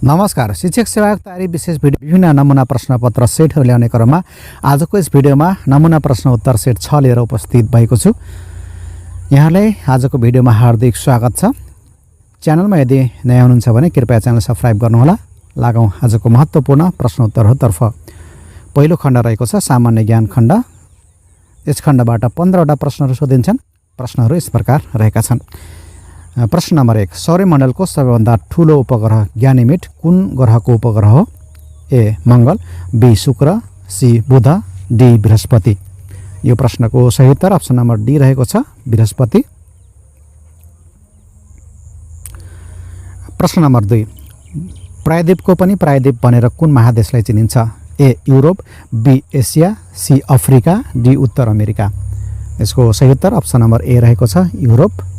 नमस्कार। शिक्षक सेवाको तयारी विशेष भिडियो विभिन्न नमुना प्रश्नपत्र सेटहरू ल्याउने क्रममा आजको यस भिडियोमा नमुना प्रश्न उत्तर सेट 6 लिएर उपस्थित भएको छु। यहाँलाई आजको भिडियोमा हार्दिक स्वागत छ। च्यानलमा यदि नयाँ हुनुहुन्छ भने कृपया च्यानल सब्स्क्राइब गर्नुहोला। लागौं आजको महत्त्वपूर्ण प्रश्न उत्तरहरूतर्फ। पहिलो खण्ड रहेको छ सामान्य ज्ञान खण्ड। यस खण्डबाट 15 वटा प्रश्नहरू सोधिन्छन्। प्रश्नहरू यस प्रकार रहेका छन्। प्रश्न नम्बर 1, सौर्यमण्डलको सबैभन्दा ठूलो उपग्रह ज्ञानीमेट कुन ग्रहको उपग्रह हो? ए मंगल, बी शुक्र, सी बुध, डी बृहस्पति। यो प्रश्नको सही उत्तर अप्सन नम्बर डी रहेको छ, बृहस्पति। प्रश्न नम्बर 2, प्रायद्वीपको पनि प्रायद्वीप भनेर कुन महादेशलाई चिनिन्छ? A Europe, B Asia, C Africa, D उत्तर अमेरिका। यसको सही उत्तर अप्सन नम्बर ए रहेको छ, युरोप।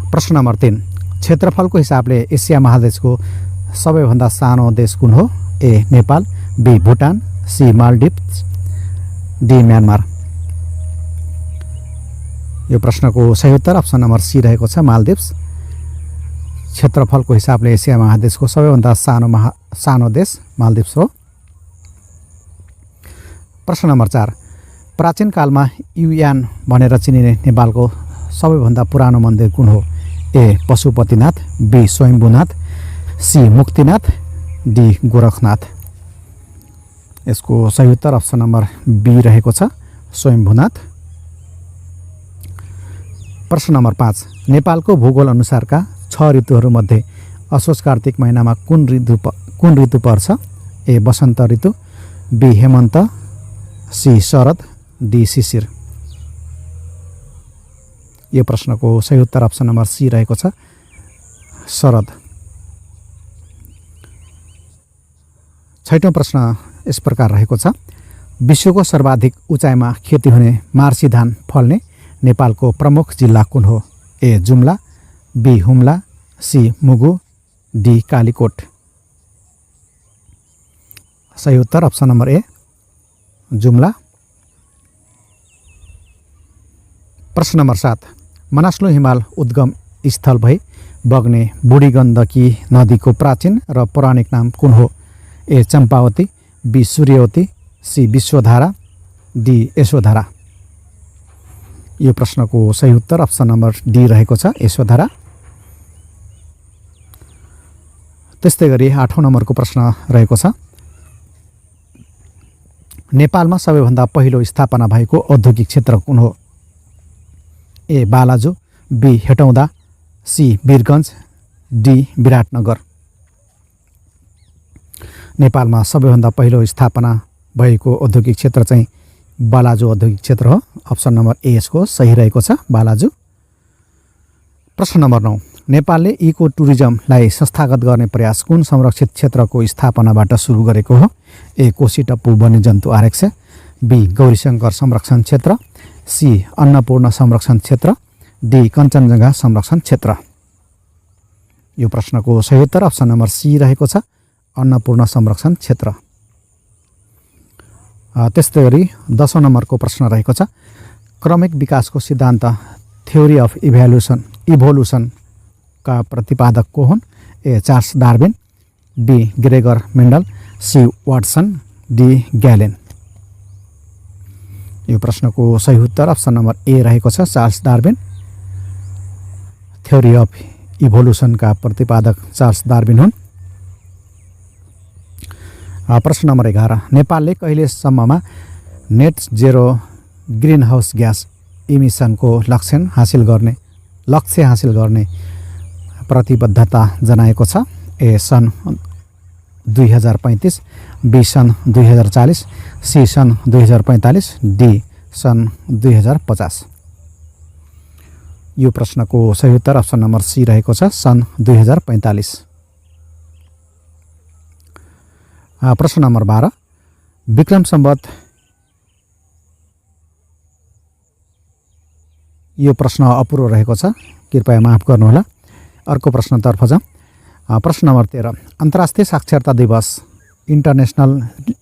प्रश्न नम्बर 3, क्षेत्रफलको हिसाबले एसिया महादेशको सबैभन्दा सानो देश कुन हो? A Nepal, B Bhutan, C Maldives, D Myanmar. यो प्रश्नको सही उत्तर अप्सन नम्बर सी रहेको छ, मालदिप्स। क्षेत्रफलको हिसाबले एसिया महादेशको सबैभन्दा सानो देश मालदिप्स हो। प्रश्न नम्बर 4, प्राचीन कालमा युयान भनेर चिनिने नेपालको सबैभन्दा पुरानो मन्दिर कुन हो? A Pashupatinath, B Swayambhunath, C Muktinath, D Gorakhnath. यसको सही उत्तर अप्सन नम्बर बी रहेको छ, स्वयम्भूनाथ। प्रश्न नम्बर 5, नेपालको भूगोल अनुसारका 6 ऋतुहरूमध्ये असोज कार्तिक महिनामा कुन ऋतु पर्छ? ए वसन्त ऋतु, बी हेमन्त, सी शरद, डी शिशिर। यो प्रश्नको सही उत्तर अप्सन नम्बर सी रहेको छ, शरद। 6औं प्रश्न यस प्रकार रहेको छ, विश्वको सर्वाधिक उचाइमा खेती हुने मार्सी धान फल्ने नेपालको प्रमुख जिल्ला कुन हो? A Jumla, B Humla, C Mugu, D Kalikot. सही उत्तर अप्सन नम्बर ए, जुम्ला। प्रश्न नम्बर 7, मनास्लु हिमाल उद्गम स्थल भई बग्ने बुढी गण्डकी नदीको प्राचीन र पौराणिक नाम कुन हो? A Champawati, B Suryawati, C Vishwadhara, D Yashodhara. यो प्रश्नको सही उत्तर अप्सन नम्बर डी रहेको छ, यशोधरा। त्यस्तै गरी 8औं नम्बरको प्रश्न रहेको छ, नेपालमा सबैभन्दा पहिलो स्थापना भएको औद्योगिक क्षेत्र कुन हो? A Balaju, B Hetauda, C Birgunj, D Biratnagar. नेपालमा सबैभन्दा पहिलो स्थापना भएको औद्योगिक क्षेत्र चाहिँ बालाजु औद्योगिक क्षेत्र हो। अप्सन नम्बर ए यसको सही रहेको छ, बालाजु। प्रश्न नम्बर 9, नेपालले इको टुरिज्मलाई संस्थागत गर्ने प्रयास कुन संरक्षित क्षेत्रको स्थापनाबाट सुरु गरेको हो? ए कोशी टप्पु वन्यजन्तु आरक्ष, बी गौरीशङ्कर संरक्षण क्षेत्र, सी अन्नपूर्ण संरक्षण क्षेत्र, डी कञ्चनजङ्घा संरक्षण क्षेत्र। यो प्रश्नको सही उत्तर अप्सन नम्बर सी रहेको छ, अन्नपूर्ण संरक्षण क्षेत्र। त्यस्तै गरी 10औं नम्बरको प्रश्न रहेको छ, क्रमिक विकासको सिद्धान्त थ्योरी अफ इभोल्युसनका प्रतिपादक को हुन्? A Charles Darwin, B Gregor Mendel, C Watson, D Galen. यो प्रश्नको सही उत्तर अप्सन नम्बर ए रहेको छ, चार्ल्स डार्विन। थ्योरी अफ इभोल्युसनका प्रतिपादक चार्ल्स डार्विन हुन्। प्रश्न नम्बर 11, नेपालले कहिलेसम्ममा net zero greenhouse gas इमिसनको लक्ष्य हासिल गर्ने प्रतिबद्धता जनाएको छ? ए सन् 2035, बी सन् 2040, सी सन् 2045, डी सन् 2050। यो प्रश्नको सही उत्तर अप्सन नम्बर सी रहेको छ, सन् 2045। प्रश्न नम्बर 12, विक्रम सम्वत। यो प्रश्न अपुरो रहेको छ, कृपया माफ गर्नुहोला। अर्को प्रश्नतर्फ जाउँ। प्रश्न नम्बर 13, अन्तर्राष्ट्रिय साक्षरता दिवस इन्टरनेसनल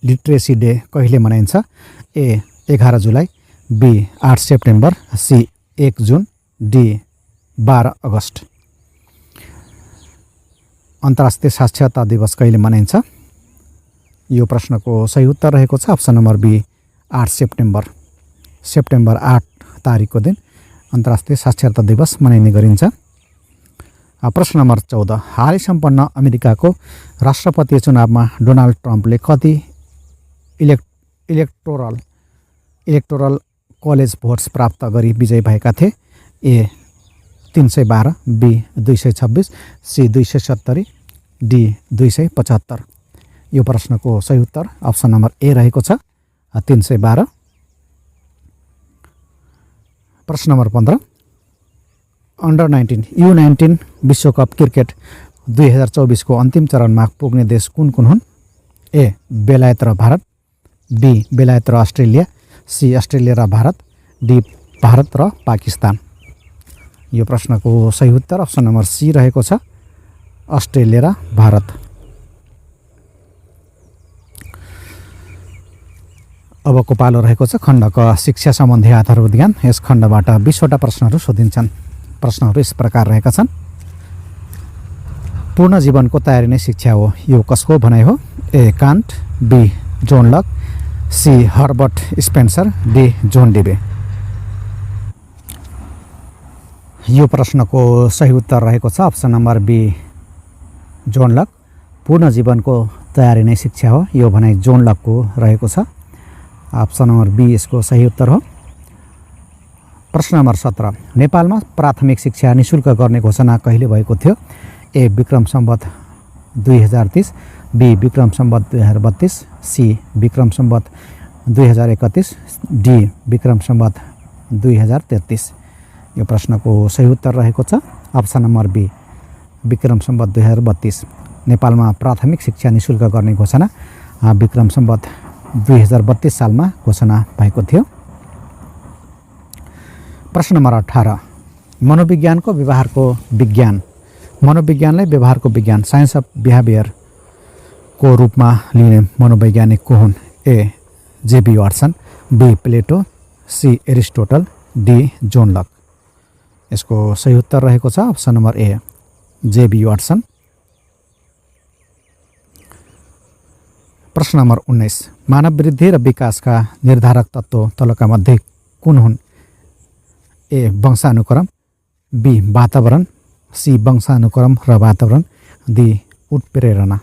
लिट्रेसी डे कहिले मनाइन्छ? ए 11 जुलाई, बी 8 सेप्टेम्बर, सी 1 जुन, डी 12 अगस्त। अन्तर्राष्ट्रिय साक्षरता दिवस कहिले मनाइन्छ? यो प्रश्नको सही उत्तर रहेको छ option number B 8 September. September 8 तारिकको दिन अन्तर्राष्ट्रिय साक्षरता दिवस मनाइने गरिन्छ। प्रश्न नम्बर 14, हालै सम्पन्न अमेरिकाको राष्ट्रपतीय चुनावमा डोनाल्ड ट्रम्पले कति इलेक्टोरल कलेज भोट्स प्राप्त गरी विजयी भएका थिए? ए 312, बी 226, सी 270, डी 275। यो प्रश्नको सही उत्तर अप्सन नम्बर ए रहेको छ 312। प्रश्न नम्बर 15, अन्डर 19 U19 विश्वकप क्रिकेट 2024 को अन्तिम चरणमा पुग्ने देश कुन कुन हुन्? ए बेलायत र भारत, बी बेलायत र अस्ट्रेलिया, सी अस्ट्रेलिया र भारत, डी भारत र पाकिस्तान। यो प्रश्नको सही उत्तर अप्सन नम्बर सी रहेको छ अस्ट्रेलिया र भारत। अबको पालो रहेको छ खण्ड क शिक्षा सम्बन्धी आधारभूत ज्ञान। यस खण्डबाट 20वटा प्रश्नहरू सोधिन्छन्। प्रश्नहरू यस प्रकार रहेका छन्। पूर्ण जीवनको तयारी नै शिक्षा हो, यो कसको भनाइ हो? A Kant, B John Locke, C Herbert Spencer, D John Dewey. यो प्रश्नको सही उत्तर रहेको छ option number B John Locke. पूर्ण जीवनको तयारी नै शिक्षा हो, यो भनाइ जोन लकको रहेको छ। अप्सन नम्बर बी यसको सही उत्तर हो। प्रश्न नम्बर 17, नेपालमा प्राथमिक शिक्षा निशुल्क गर्ने घोषणा कहिले भएको थियो? A Vikram Samvat 2030, B Vikram Samvat 2032, C Vikram Samvat 2031, D Vikram Samvat 2033। यो प्रश्नको सही उत्तर रहेको छ option number B Vikram Samvat 2032। नेपालमा प्राथमिक शिक्षा निशुल्क गर्ने घोषणा विक्रम सम्वत 2032 सालमा घोषणा भएको थियो। प्रश्न नम्बर 18, मनोविज्ञानको व्यवहारको विज्ञान, मनोविज्ञानलाई व्यवहारको विज्ञान साइन्स अफ बिहेभियर को रूपमा लिने मनोवैज्ञानिक को हुन्? A J B Watson, B Plato, C Aristotle, D John Locke. यसको सही उत्तर रहेको छ option number A J B Watson. प्रश्न नम्बर 19, मानव वृद्धि र विकासका निर्धारक तत्त्व तलका मध्ये कुन हुन्? ए वंशानुक्रम, बी वातावरण, सी वंशानुक्रम र वातावरण, डी उत्प्रेरणा।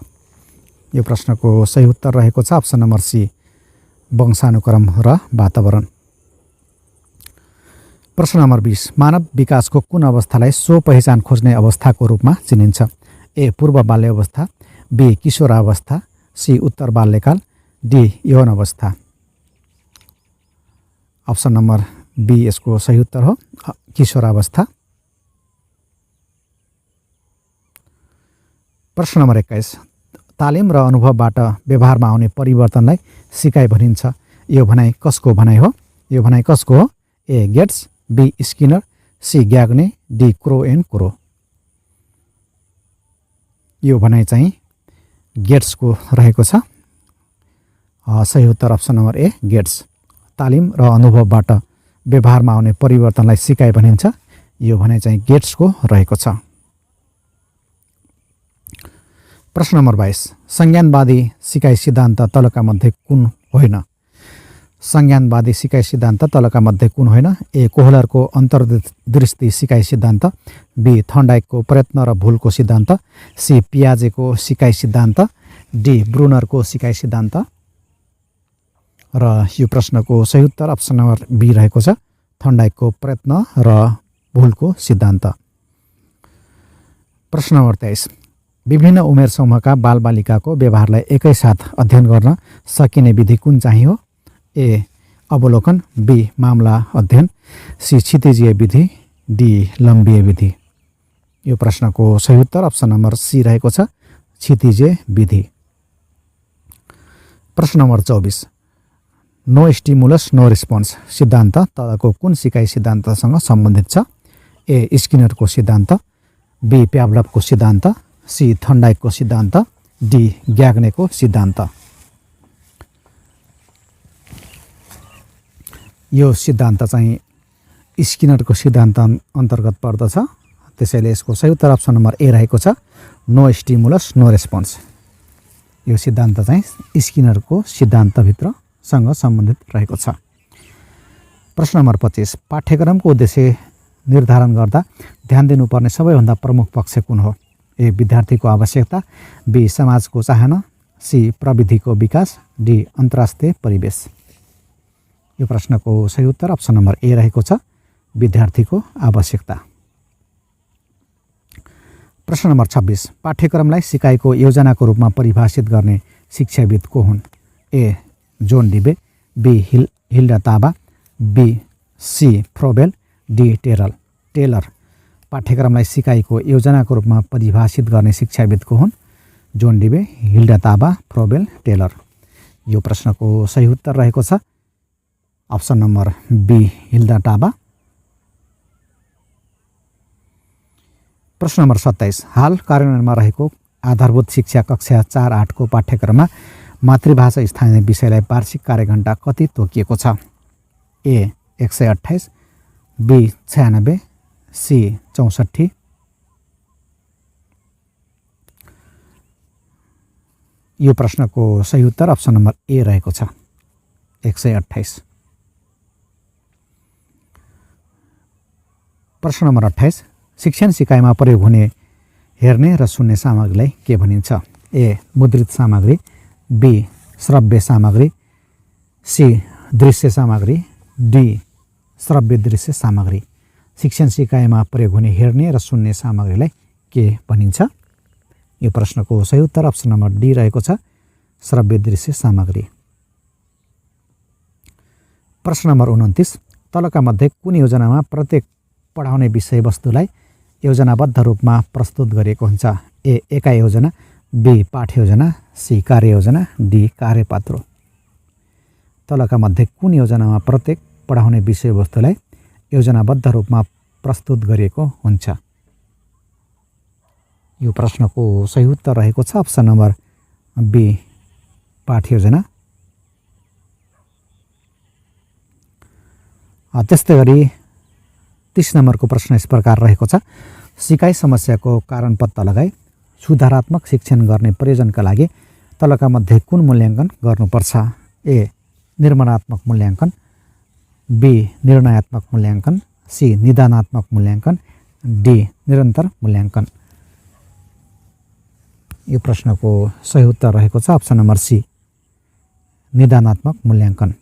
यो प्रश्नको सही उत्तर रहेको छ अप्सन नम्बर सी वंशानुक्रम र वातावरण। प्रश्न नम्बर 20, मानव विकासको कुन अवस्थालाई स्व पहिचान खोज्ने अवस्थाको रूपमा चिनिन्छ? ए पूर्व बाल्य अवस्था, बी किशोरावस्था, सी उत्तर बाल्यकाल, डी यौन अवस्था। अप्सन नम्बर बी यसको सही उत्तर हो किशोरावस्था। प्रश्न नम्बर 21, तालिम र अनुभवबाट व्यवहारमा आउने परिवर्तनलाई सिकाइ भनिन्छ, यो भनाइ कसको भनाइ हो? यो भनाइ कसको हो? A Gates, B Skinner, C Gagne, D Crow and Crow. यो भनाइ चाहिँ गेट्सको रहेको छ। सही उत्तर अप्सन नम्बर ए गेट्स। तालिम र अनुभवबाट व्यवहारमा आउने परिवर्तनलाई सिकाइ भनिन्छ, यो भनाइ चाहिँ गेट्सको रहेको छ। प्रश्न नम्बर 22, संज्ञानवादी सिकाइ सिद्धान्त तलका मध्ये कुन होइन? संज्ञानवादी सिकाइ सिद्धान्त तलका मध्ये कुन होइन? ए कोहलरको अन्तर्दृष्टि सिकाइ सिद्धान्त, बी थन्डाइकको प्रयत्न र भुलको सिद्धान्त, सी पियाजेको सिकाइ सिद्धान्त, डी ब्रुनरको सिकाइ सिद्धान्त। र यो प्रश्नको सही उत्तर अप्सन नम्बर बी रहेको छ थन्डाइकको प्रयत्न र भुलको सिद्धान्त। प्रश्न नम्बर 23, विभिन्न उमेर समूहका बालबालिकाको व्यवहारलाई एकैसाथ अध्ययन गर्न सकिने विधि कुन चाहिँ हो? ए अवलोकन, बी मामला अध्ययन, सी क्षितिजीय विधि, डी लम्बीय विधि। यो प्रश्नको सही उत्तर अप्सन नम्बर सी रहेको छ क्षितिजीय विधि। प्रश्न number 24, no stimulus no response सिद्धान्त तलको कुन सिकाइ सिद्धान्तसँग सम्बन्धित छ? ए स्किनरको सिद्धान्त, बी प्याभलभको सिद्धान्त, सी थन्डाइकको सिद्धान्त, डी ग्याग्नेको सिद्धान्त। यो सिद्धान्त चाहिँ स्किनरको सिद्धान्त अन्तर्गत पर्दछ, त्यसैले यसको सही उत्तर अप्सन नम्बर ए रहेको छ नो स्टिमुलस नो रेस्पोन्स। यो सिद्धान्त चाहिँ स्किनरको सिद्धान्तभित्र सँग सम्बन्धित रहेको छ। प्रश्न नम्बर 25 पाठ्यक्रमको उद्देश्य निर्धारण गर्दा ध्यान दिनुपर्ने सबैभन्दा प्रमुख पक्ष कुन हो? ए विद्यार्थीको आवश्यकता, बी समाजको चाहना, सी प्रविधिको विकास, डी अन्तर्राष्ट्रिय परिवेश। यो प्रश्नको सही उत्तर अप्सन नम्बर ए रहेको छ, विद्यार्थीको आवश्यकता। प्रश्न नम्बर 26 पाठ्यक्रमलाई सिकाइको योजनाको रूपमा परिभाषित गर्ने शिक्षाविद को हुन्? A John Dewey, B Hilda Taba, B C Froebel, D Taylor. पाठ्यक्रमलाई सिकाइको योजनाको रूपमा परिभाषित गर्ने शिक्षाविद को हुन्? John Dewey, Hilda Taba, Froebel, Taylor. यो प्रश्नको सही उत्तर रहेको छ option number B Hilda Taba. प्रश्न नम्बर 27 हाल कार्यान्वयनमा रहेको आधारभूत शिक्षा कक्षा 4-8 को पाठ्यक्रममा मातृभाषा स्थानीय विषयलाई वार्षिक कार्यघण्टा कति तोकिएको छ? ए 128, बी 96, सी 64। यो प्रश्नको सही उत्तर अप्सन नम्बर ए रहेको छ 128। प्रश्न नम्बर 28 शिक्षण सिकाइमा प्रयोग हुने हेर्ने र सुन्ने सामग्रीलाई के भनिन्छ? ए मुद्रित सामग्री, बी श्रव्य सामग्री, सी दृश्य सामग्री, डी श्रव्य दृश्य सामग्री। शिक्षण सिकाइमा प्रयोग हुने हेर्ने र सुन्ने सामग्रीलाई के भनिन्छ? यो प्रश्नको सही उत्तर अप्सन नम्बर डी रहेको छ श्रव्य दृश्य सामग्री। प्रश्न नम्बर 29 तलका मध्ये कुन योजनामा प्रत्येक पढाउने विषयवस्तुलाई योजनाबद्ध रूपमा प्रस्तुत गरिएको हुन्छ? ए एकाइ योजना, बी पाठ योजना, सी कार्य योजना, डी कार्यपात्र। तलका मध्ये कुन योजनामा प्रत्येक पढाउने विषयवस्तुलाई योजनाबद्ध रूपमा प्रस्तुत गरिएको हुन्छ? यो प्रश्नको सही उत्तर रहेको छ अप्सन नम्बर बी पाठ योजना। त्यस्तै गरी 30 नम्बरको प्रश्न यस प्रकार रहेको छ सिकाइ समस्याको कारण पत्ता लगाई सुधारात्मक शिक्षण गर्ने प्रयोजनका लागि तलका मध्ये कुन मूल्याङ्कन गर्नुपर्छ? ए निर्माणात्मक मूल्याङ्कन, बी निर्णयात्मक मूल्याङ्कन, सी निदानात्मक मूल्याङ्कन, डी निरन्तर मूल्याङ्कन। यो प्रश्नको सही उत्तर रहेको छ अप्सन नम्बर सी निदानात्मक मूल्याङ्कन।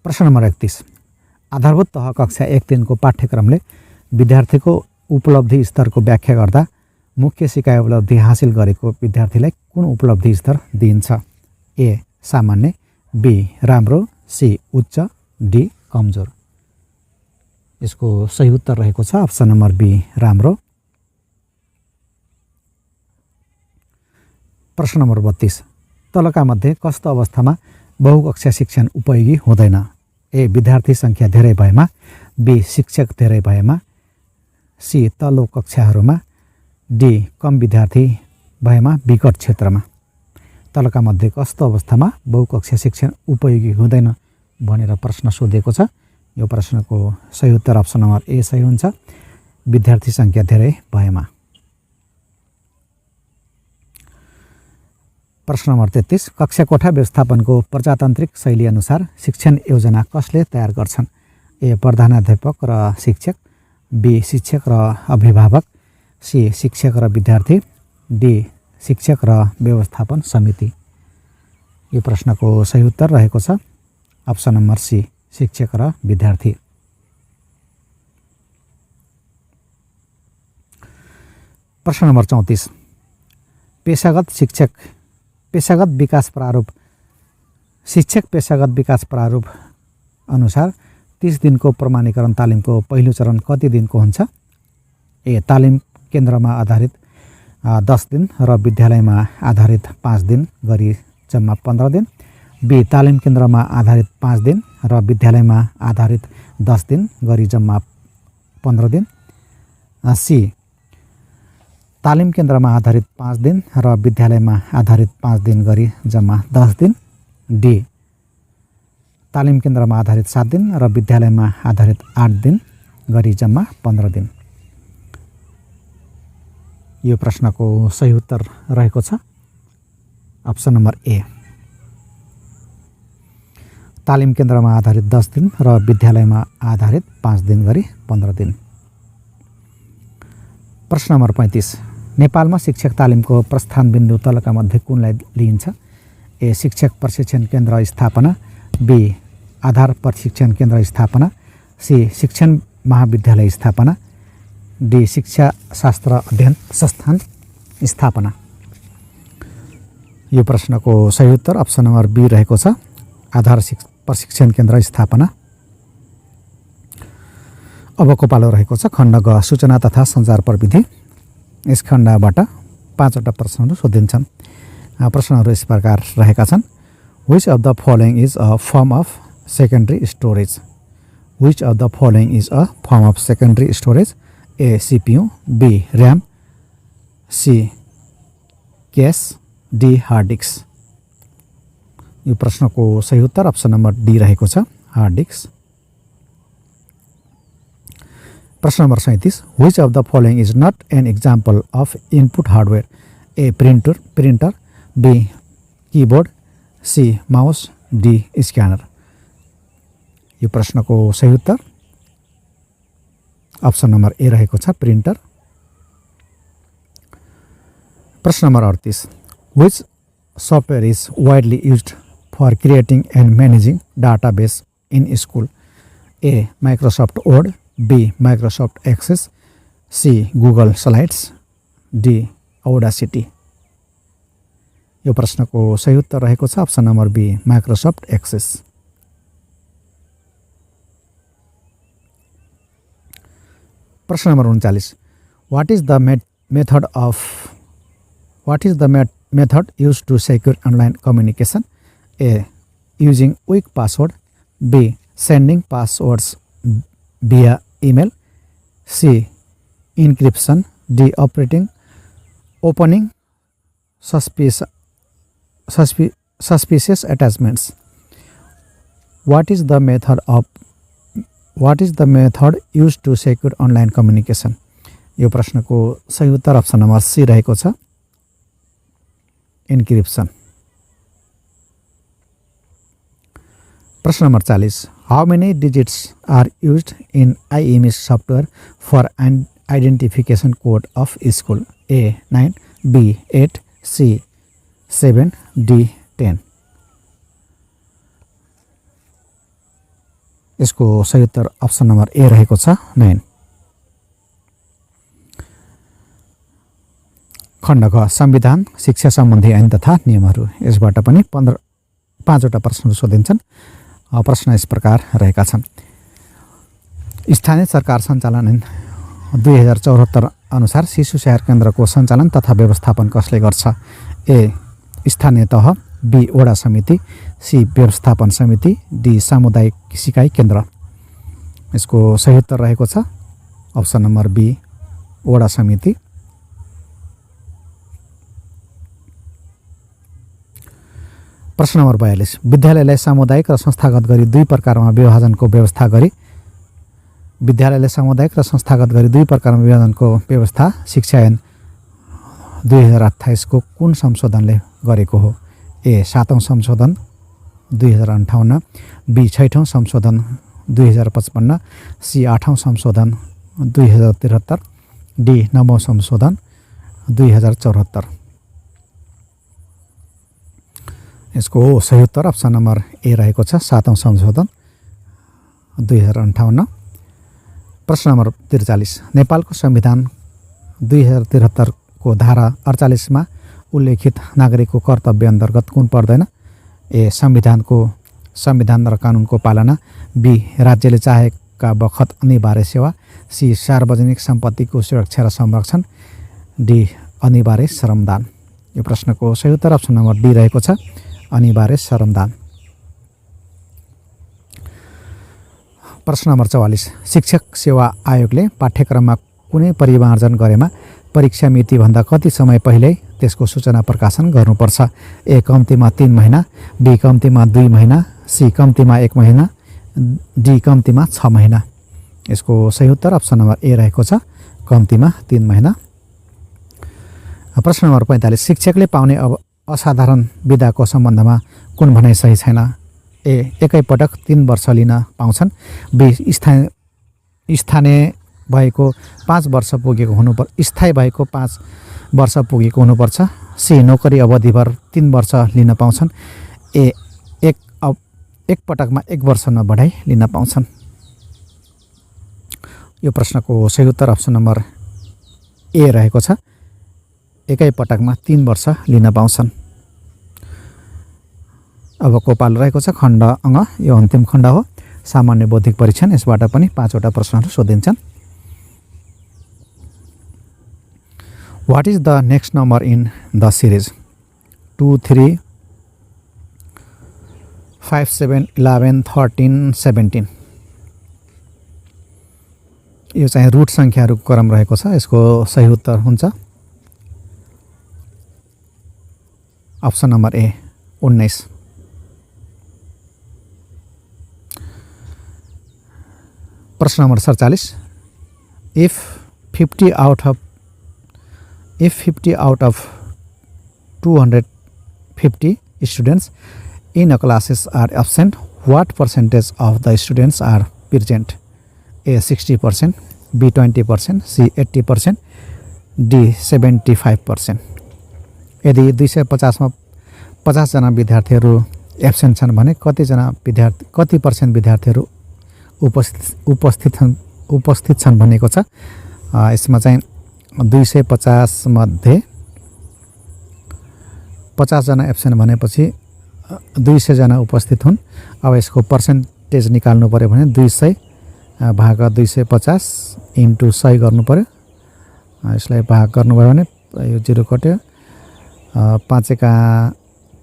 प्रश्न नम्बर 31 आधारभूत तह कक्षा 1-3 को पाठ्यक्रमले विद्यार्थीको उपलब्धि स्तरको व्याख्या गर्दा मुख्य सिकाइ उपलब्धि हासिल गरेको विद्यार्थीलाई कुन उपलब्धि स्तर दिइन्छ? ए सामान्य, बी राम्रो, सी उच्च, डी कमजोर। यसको सही उत्तर रहेको छ अप्सन नम्बर बी राम्रो। प्रश्न नम्बर 32 तलका मध्ये कस्तो अवस्थामा बहुकक्षा शिक्षण उपयोगी हुँदैन? ए विद्यार्थी संख्या धेरै भएमा, बी शिक्षक धेरै भएमा, सी तल्लो कक्षाहरूमा, डी कम विद्यार्थी भएमा विकट क्षेत्रमा। तलका मध्ये कस्तो अवस्थामा बहुकक्षा शिक्षण उपयोगी हुँदैन भनेर प्रश्न सोधेको छ। यो प्रश्नको सही उत्तर अप्सन नम्बर ए सही हुन्छ विद्यार्थी संख्या धेरै भएमा। प्रश्न नम्बर 33 कक्षा कोठा व्यवस्थापनको प्रजातान्त्रिक शैली अनुसार शिक्षण योजना कसले तयार गर्छन्? ए प्रधानाध्यापक र शिक्षक, बी शिक्षक र अभिभावक, सी शिक्षक र विद्यार्थी, डी शिक्षक र व्यवस्थापन समिति। यो प्रश्नको सही उत्तर रहेको छ अप्सन नम्बर सी शिक्षक र विद्यार्थी। प्रश्न नम्बर 34 पेशागत विकास प्रारूप शिक्षक पेशागत विकास प्रारूप अनुसार 30 दिनको प्रमाणीकरण तालिमको पहिलो चरण कति दिनको हुन्छ? ए तालिम केन्द्रमा आधारित 10 दिन र विद्यालयमा आधारित 5 दिन गरी जम्मा 15 दिन, बी तालिम केन्द्रमा आधारित 5 दिन र विद्यालयमा आधारित 10 दिन गरी जम्मा 15 दिन, सी तालिम केन्द्रमा आधारित 5 दिन र विद्यालयमा आधारित 5 दिन गरी जम्मा 10 दिन, डी तालिम केन्द्रमा आधारित 7 दिन र विद्यालयमा आधारित 8 दिन गरी जम्मा 15 दिन। यो प्रश्नको सही उत्तर रहेको छ अप्सन नम्बर ए। तालिम केन्द्रमा आधारित 10 दिन र विद्यालयमा आधारित 5 दिन गरी 15 दिन। प्रश्न नम्बर 35 नेपालमा शिक्षक तालिमको प्रस्थान बिन्दु तलका मध्ये कुनलाई लिइन्छ? ए शिक्षक प्रशिक्षण केन्द्र स्थापना, बी आधार प्रशिक्षण केन्द्र स्थापना, सी शिक्षण महाविद्यालय स्थापना, डी शिक्षा शास्त्र अध्ययन संस्थान स्थापना। यो प्रश्नको सही उत्तर अप्सन नम्बर बी रहेको छ आधार प्रशिक्षण केन्द्र स्थापना। अबको पालो रहेको छ खण्ड ग सूचना तथा सञ्चार प्रविधि। यस खण्डबाट 5 वटा प्रश्नहरू सोधिन्छन्। प्रश्नहरू यस प्रकार रहेका छन्। Which of the following is a form of secondary storage? Which of the following is a form of secondary storage? A. CPU, B. RAM, C. cache, D. hard disk। यो प्रश्नको सही उत्तर अप्सन नम्बर डी रहेको छ hard disk. प्रश्न number 37 Which of the following is not an example of input hardware? A. printer, B. keyboard, C. mouse, D. scanner। यो प्रश्नको सही उत्तर अप्सन नम्बर ए रहेको छ प्रिन्टर। प्रश्न number 38 Which software is widely used for creating and managing database in school? A. Microsoft Word, B. Microsoft Access, C. Google Slides, D. Audacity। यो प्रश्नको सही उत्तर रहेको छ option number B Microsoft Access. प्रश्न number 39 What is the method used to secure online communication? A. Using weak password, B. Sending passwords via email, C. Encryption, D. Opening suspicious attachments। What is the method used to secure online communication? यो प्रश्नको सही उत्तर option number C रहेको छ encryption। प्रश्न number 40 How many digits are used in IMS software for an identification code of school? A. 9, B. 8, C. 7, D. 10। यसको सही उत्तर अप्सन नम्बर ए रहेको छ 9। खण्ड ग संविधान शिक्षा सम्बन्धी ऐन तथा नियमहरू। यसबाट पनि 5 वटा प्रश्नहरू सोधिन्छन्। प्रश्न यस प्रकार रहेका छन्। स्थानीय सरकार सञ्चालन ऐन 2074 अनुसार शिशु स्याहार केन्द्रको सञ्चालन तथा व्यवस्थापन कसले गर्छ? ए. स्थानीय तह, बी. वडा समिति, सी. व्यवस्थापन समिति, डी. सामुदायिक सिकाइ केन्द्र। यसको सही उत्तर रहेको छ अप्सन नम्बर बी वडा समिति। प्रश्न नम्बर 42 विद्यालयलाई सामुदायिक र संस्थागत गरी 2 प्रकारमा विभाजनको व्यवस्था गरी व्यवस्था शिक्षा ऐन 2028 को कुन संशोधनले गरेको हो? ए. 7औं संशोधन 2058, बी. 6औं संशोधन 2055, सी. 8औं संशोधन 2073, डी. 9औं संशोधन 2074। यसको सही उत्तर अप्सन नम्बर ए रहेको छ 7औं संशोधन 2058। प्रश्न नम्बर 43 नेपालको संविधान 2073 को धारा 48 मा उल्लेखित नागरिकको कर्तव्य अन्तर्गत कुन पर्दैन? ए. संविधान र कानुनको पालना, बी. राज्यले चाहेका बखत अनिवार्य सेवा, सी. सार्वजनिक सम्पत्तिको सुरक्षा र संरक्षण, डी. अनिवार्य श्रमदान। यो प्रश्नको सही उत्तर अप्सन नम्बर डी रहेको छ अनिवार्य श्रमदान। प्रश्न नम्बर 44 शिक्षक सेवा आयोगले पाठ्यक्रममा कुनै परिमार्जन गरेमा परीक्षा मिति भन्दा कति समय पहिले त्यसको सूचना प्रकाशन गर्नुपर्छ? ए. कम्तीमा 3 महिना, बी. कम्तीमा 2 महिना, सी कम्तीमा 1 महिना, डी कम्तीमा 6 महिना। यसको सही उत्तर अप्सन नम्बर ए रहेको छ, कम्तीमा 3 महिना। प्रश्न नम्बर 45, शिक्षकले पाउने असाधारण बिदाको सम्बन्धमा कुन भनाइ सही छैन? ए, एकै पटक 3 वर्ष लिन पाउँछन्। बी, स्थानीय भएको 5 वर्ष पुगेको हुनुपर्छ, स्थायी भएको 5 वर्ष पुगेको हुनुपर्छ। सी, नोकरी अवधिभर 3 वर्ष लिन पाउँछन्। ए, एक पटकमा 1 वर्ष नबढाइ लिन पाउँछन्। यो प्रश्नको सही उत्तर अप्सन नम्बर ए रहेको छ, एकै पटकमा 3 वर्ष लिन पाउँछन्। अबको पालो रहेको छ खण्ड अङ्ग, यो अन्तिम खण्ड हो, सामान्य बौद्धिक परीक्षण। यसबाट पनि 5 वटा प्रश्नहरू सोधिन्छन्। What is the next number in the series? 2, 3, 5, 7, 11, 13, 17। यो चाहिँ रुट सङ्ख्याहरूको क्रम रहेको छ। यसको सही उत्तर हुन्छ अप्सन नम्बर ए, 19। प्रश्न number 47, if 50 out of 250 students in a classes are absent, what percentage of the students are present? A, 60%, B, 20%, C, 80%, D, 75%। यदि 250 मा 50 जना विद्यार्थीहरू एब्सेन्ट छन् भने कति पर्सेन्ट विद्यार्थीहरू उपस्थित छन् भनेको छ। यसमा चाहिँ 250 मध्ये 50 जना एब्सेन्ट भनेपछि 200 जना उपस्थित हुन्। अब यसको पर्सेन्टेज निकाल्नु पर्यो भने 200 भाग 250 इन्टु 100 गर्नु पर्यो। यसलाई भाग गर्नुभयो भने यो 0 कट्यो, 5 एका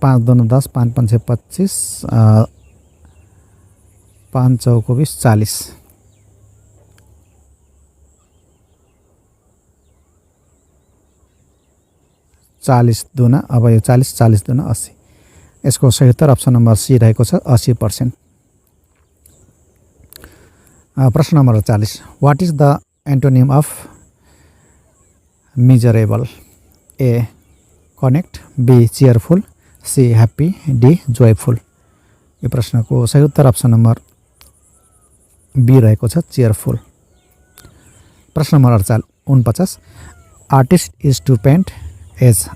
5 2 10, 5 5 25, 5 चौको 20, 40। 40 दुना, अब यो 40 दुना 80। यसको सही उत्तर अप्सन नम्बर सी रहेको छ, 80%। प्रश्न number 40, what is the antonym of miserable? A, connect, B, cheerful, C, happy, D, joyful. यो प्रश्नको सही उत्तर अप्सन नम्बर बी रहेको छ, चेयरफुल। प्रश्न number 49, artist is to paint as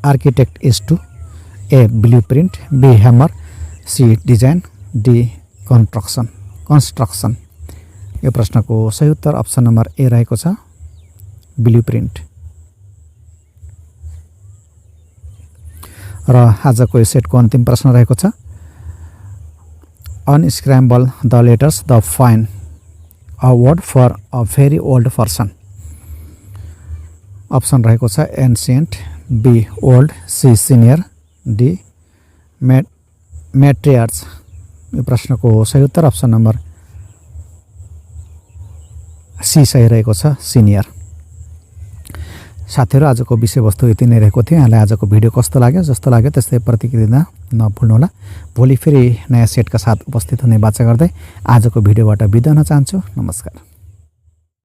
architect is to A, blueprint, B, hammer, C, design, D, construction. यो प्रश्नको सही उत्तर अप्सन नम्बर ए रहेको छ, ब्लुप्रिन्ट। र आजको यो सेटको अन्तिम प्रश्न रहेको छ, unscramble the letters the fine a word for a very old person. Option रहेको छ ancient, B, old, C, senior, D, matriarch. यो प्रश्नको सही उत्तर अप्सन नम्बर सी सही रहेको छ, सिनियर। साथीहरू, आजको विषयवस्तु यति नै रहेको थियो। यहाँलाई आजको भिडियो कस्तो लाग्यो? जस्तो लाग्यो त्यस्तै प्रतिक्रिया दिन नभुल्नुहोला। भोलि फेरि नयाँ सेटका साथ उपस्थित हुने बाचा गर्दै आजको भिडियोबाट बिदा हुन चाहन्छु। नमस्कार।